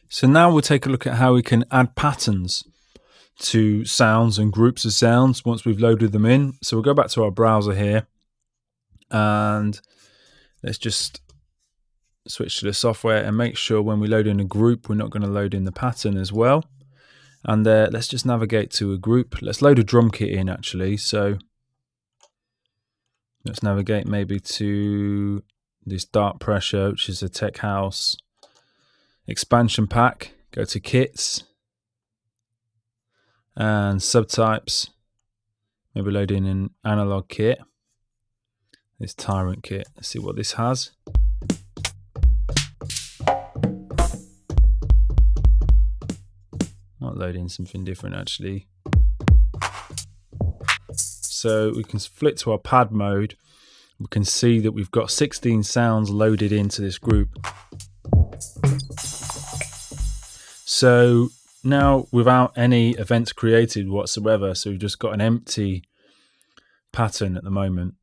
So now we'll take a look at how we can add patterns to sounds and groups of sounds once we've loaded them in. So we'll go back to our browser here and let's just switch to the software and make sure when we load in a group, we're not going to load in the pattern as well. And let's just navigate to a group. Let's load a drum kit in actually. So let's navigate maybe to this Dark Pressure, which is a Tech House expansion pack. Go to kits and subtypes. Maybe load in an analog kit. This Tyrant kit. Let's see what this has. Might load in something different actually. So we can flick to our pad mode. We can see that we've got 16 sounds loaded into this group. So now without any events created whatsoever, so we've just got an empty pattern at the moment.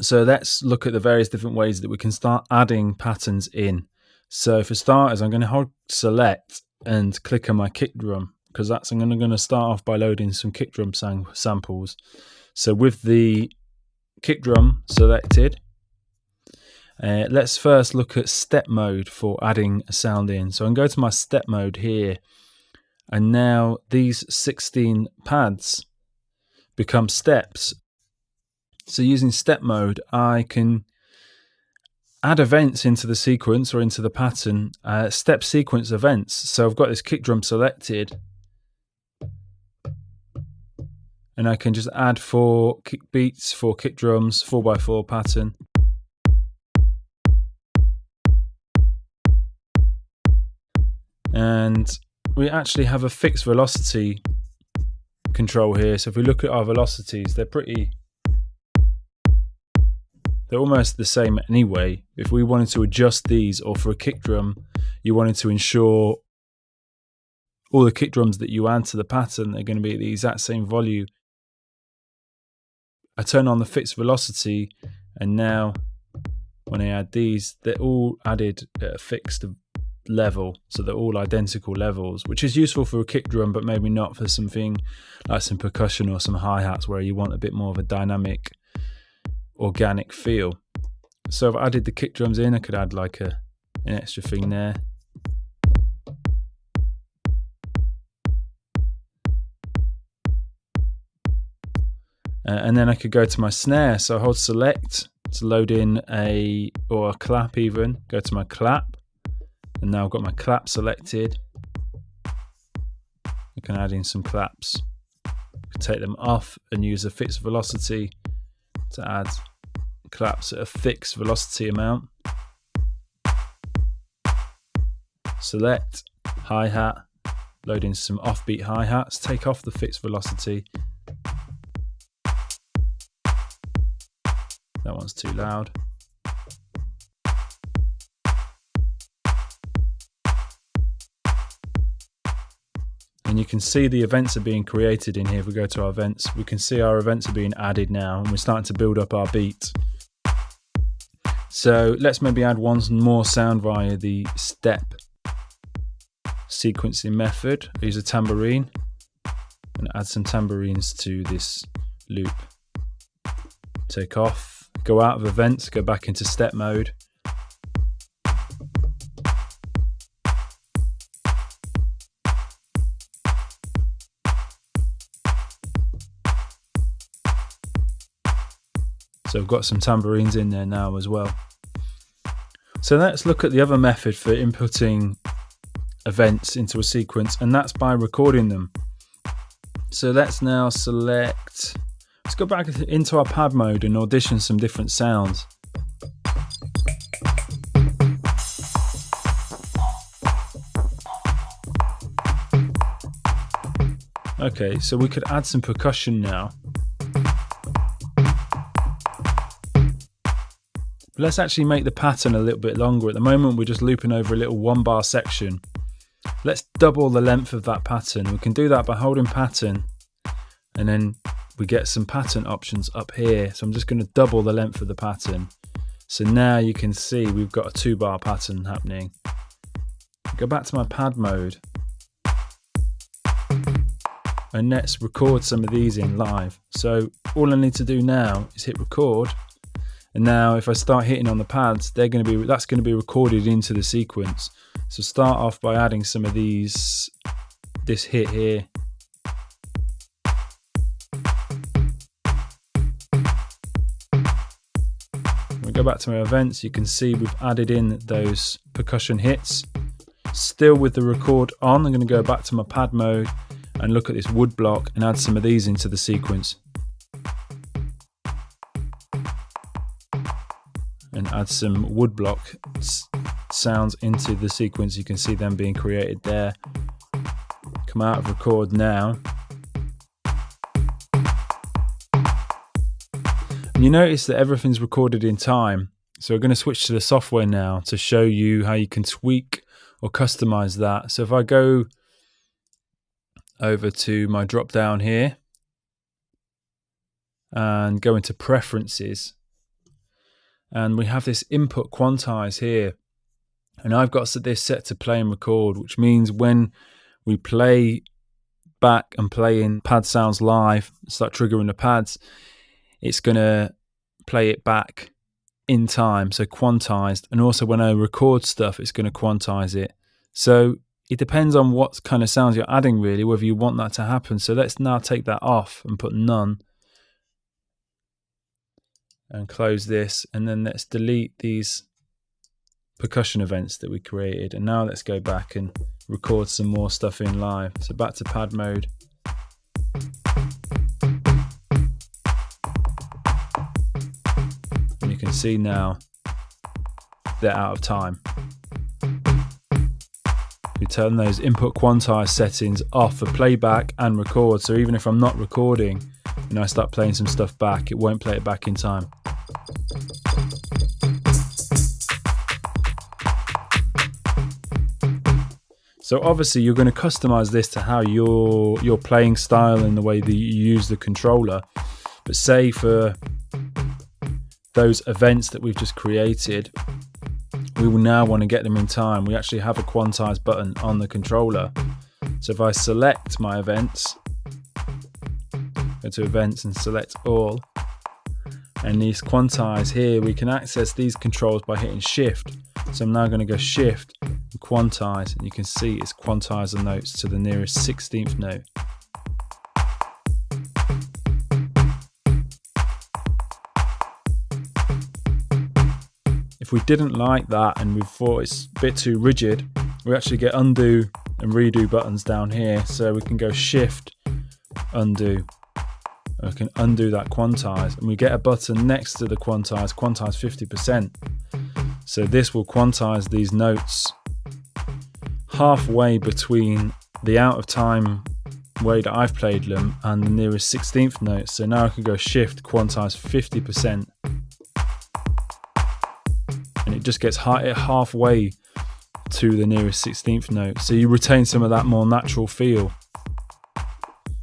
So let's look at the various different ways that we can start adding patterns in. So for starters, I'm going to hold select and click on my kick drum, because I'm going to start off by loading some kick drum samples. So with the kick drum selected, let's first look at step mode for adding a sound in. So I can go to my step mode here, and now these 16 pads become steps. So using step mode, I can add events into the sequence or into the pattern, step sequence events. So I've got this kick drum selected, and I can just add 4 kick beats, 4 kick drums, 4x4 pattern. And we actually have a fixed velocity control here. So if we look at our velocities, they're almost the same anyway. If we wanted to adjust these, or for a kick drum, you wanted to ensure all the kick drums that you add to the pattern are going to be at the exact same volume. I turn on the fixed velocity, and now when I add these, they're all added at a fixed level, so they're all identical levels, which is useful for a kick drum, but maybe not for something like some percussion or some hi-hats where you want a bit more of a dynamic, organic feel. So I've added the kick drums in. I could add like an extra thing there. And then I could go to my snare. So I hold select to load in a clap even. Go to my clap. And now I've got my clap selected. I can add in some claps. I can take them off and use a fixed velocity to add claps at a fixed velocity amount. Select hi-hat, load in some offbeat hi-hats, take off the fixed velocity. That one's too loud. And you can see the events are being created in here. If we go to our events, we can see our events are being added now, and we're starting to build up our beat. So let's maybe add one more sound via the step sequencing method. Use a tambourine and add some tambourines to this loop. Take off, go out of events, go back into step mode. So I've got some tambourines in there now as well. So let's look at the other method for inputting events into a sequence, and that's by recording them. So let's now select, let's go back into our pad mode and audition some different sounds. Okay, so we could add some percussion now. Let's actually make the pattern a little bit longer. At the moment, we're just looping over a little 1-bar section. Let's double the length of that pattern. We can do that by holding pattern, and then we get some pattern options up here. So I'm just going to double the length of the pattern. So now you can see we've got a 2-bar pattern happening. Go back to my pad mode. And let's record some of these in live. So all I need to do now is hit record. And now if I start hitting on the pads, that's going to be recorded into the sequence. So start off by adding some of this hit here. When we go back to my events, you can see we've added in those percussion hits. Still with the record on, I'm going to go back to my pad mode and look at this wood block and add some of these into the sequence. And add some wood block sounds into the sequence. You can see them being created there. Come out of record now. And you notice that everything's recorded in time. So we're going to switch to the software now to show you how you can tweak or customize that. So if I go over to my drop down here and go into preferences, and we have this input quantize here, and I've got this set to play and record, which means when we play back and play in pad sounds live, start triggering the pads, it's going to play it back in time, so quantized. And also when I record stuff, it's going to quantize it. So it depends on what kind of sounds you're adding, really, whether you want that to happen. So let's now take that off and put none. And close this, and then let's delete these percussion events that we created. And now let's go back and record some more stuff in live. So back to pad mode. And you can see now they're out of time. We turn those input quantize settings off for playback and record. So even if I'm not recording and I start playing some stuff back, it won't play it back in time. So obviously you're going to customize this to how your playing style and the way that you use the controller. But say for those events that we've just created, we will now want to get them in time. We actually have a quantize button on the controller. So if I select my events, go to events and select all, and these quantize here, we can access these controls by hitting shift. So I'm now going to go shift and quantize, and you can see it's quantize the notes to the nearest 16th note. If we didn't like that and we thought it's a bit too rigid, we actually get undo and redo buttons down here. So we can go shift, undo. We can undo that quantize, and we get a button next to the quantize 50%. So this will quantize these notes halfway between the out of time way that I've played them and the nearest 16th note. So now I can go shift, quantize 50%, and it just gets halfway to the nearest 16th note. So you retain some of that more natural feel.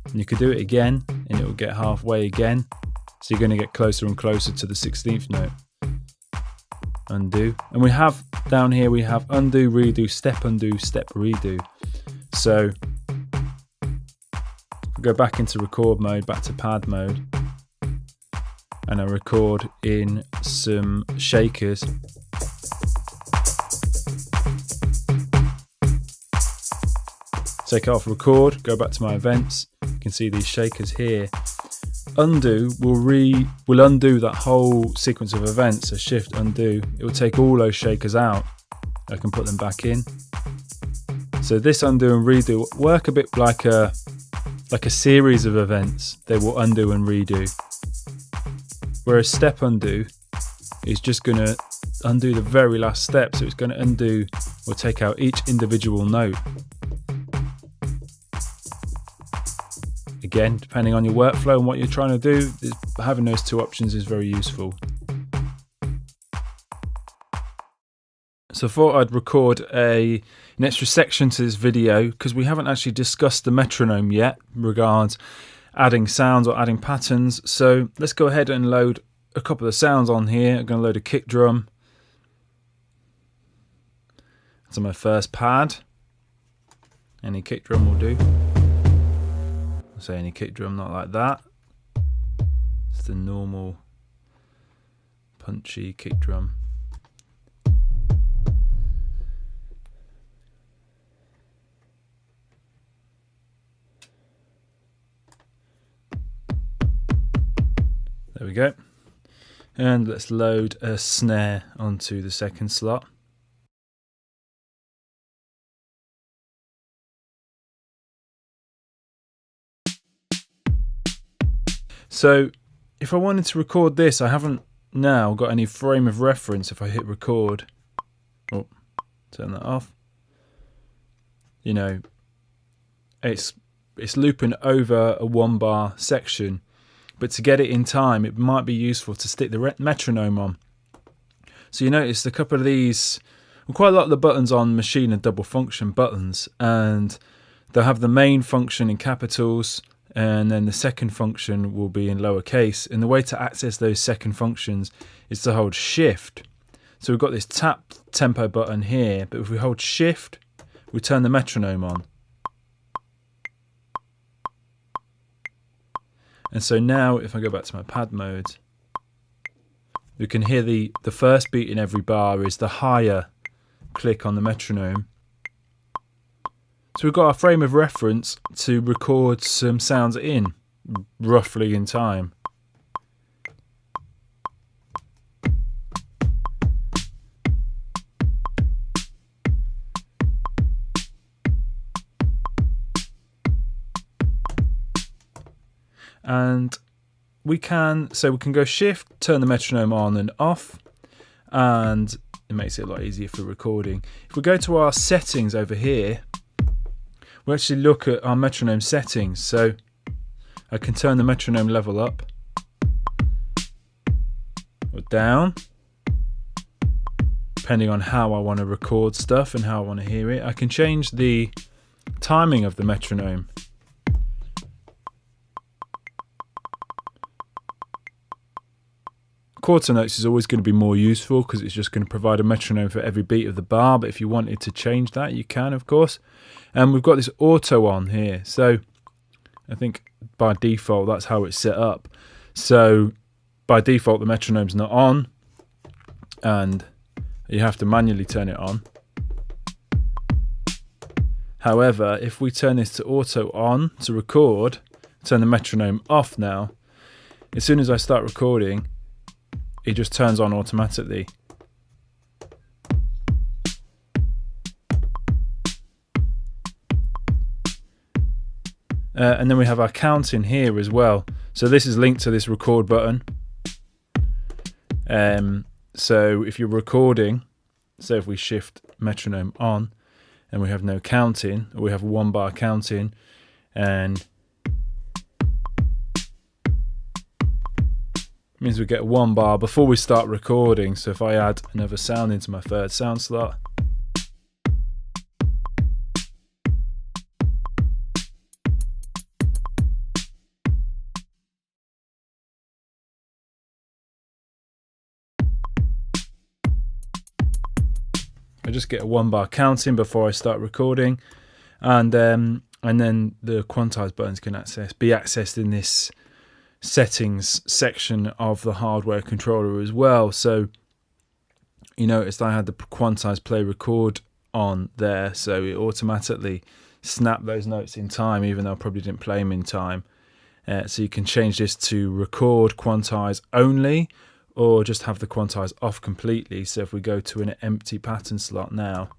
And you could do it again and it will get halfway again. So you're going to get closer and closer to the 16th note. Undo. And we have down here, we have undo, redo, step redo. So go back into record mode, back to pad mode, and I record in some shakers. Take it off record, go back to my events. You can see these shakers here. Undo will undo that whole sequence of events. So shift undo, it will take all those shakers out. I can put them back in. So this undo and redo work a bit like a series of events. They will undo and redo. Whereas step undo is just going to undo the very last step. So it's going to undo or take out each individual note. Again, depending on your workflow and what you're trying to do, having those two options is very useful. So I thought I'd record an extra section to this video because we haven't actually discussed the metronome yet regards adding sounds or adding patterns. So let's go ahead and load a couple of sounds on here. I'm going to load a kick drum. That's on my first pad. Any kick drum will do. I'll say any kick drum, not like that. It's the normal punchy kick drum. There we go. And let's load a snare onto the second slot. So if I wanted to record this, I haven't now got any frame of reference. If I hit record, oh, turn that off, you know, it's looping over a 1-bar section, but to get it in time, it might be useful to stick the metronome on. So you notice a couple of these, well, quite a lot of the buttons on Maschine are double function buttons, and they'll have the main function in capitals, and then the second function will be in lowercase. And the way to access those second functions is to hold shift. So we've got this tap tempo button here, but if we hold shift, we turn the metronome on. And so now if I go back to my pad mode, we can hear the first beat in every bar is the higher click on the metronome. So we've got our frame of reference to record some sounds in, roughly in time. And we can go shift, turn the metronome on and off, and it makes it a lot easier for recording. If we go to our settings over here, we actually look at our metronome settings. So I can turn the metronome level up or down, depending on how I want to record stuff and how I want to hear it. I can change the timing of the metronome. Quarter notes is always going to be more useful because it's just going to provide a metronome for every beat of the bar, but if you wanted to change that, you can, of course. And we've got this auto on here, so I think by default that's how it's set up. So by default the metronome's not on, and you have to manually turn it on. However, if we turn this to auto on to record, turn the metronome off now, as soon as I start recording, it just turns on automatically. And then we have our counting here as well. So this is linked to this record button. So if you're recording, so if we shift metronome on and we have no counting, or we have 1-bar counting, and means we get 1 bar before we start recording. So if I add another sound into my third sound slot, I just get a 1-bar counting before I start recording, and then the quantize buttons can be accessed in this settings section of the hardware controller as well. So you noticed I had the quantize play record on there, so it automatically snapped those notes in time, even though I probably didn't play them in time. So you can change this to record quantize only, or just have the quantize off completely. So if we go to an empty pattern slot now,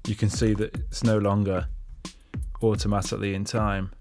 you can see that it's no longer automatically in time.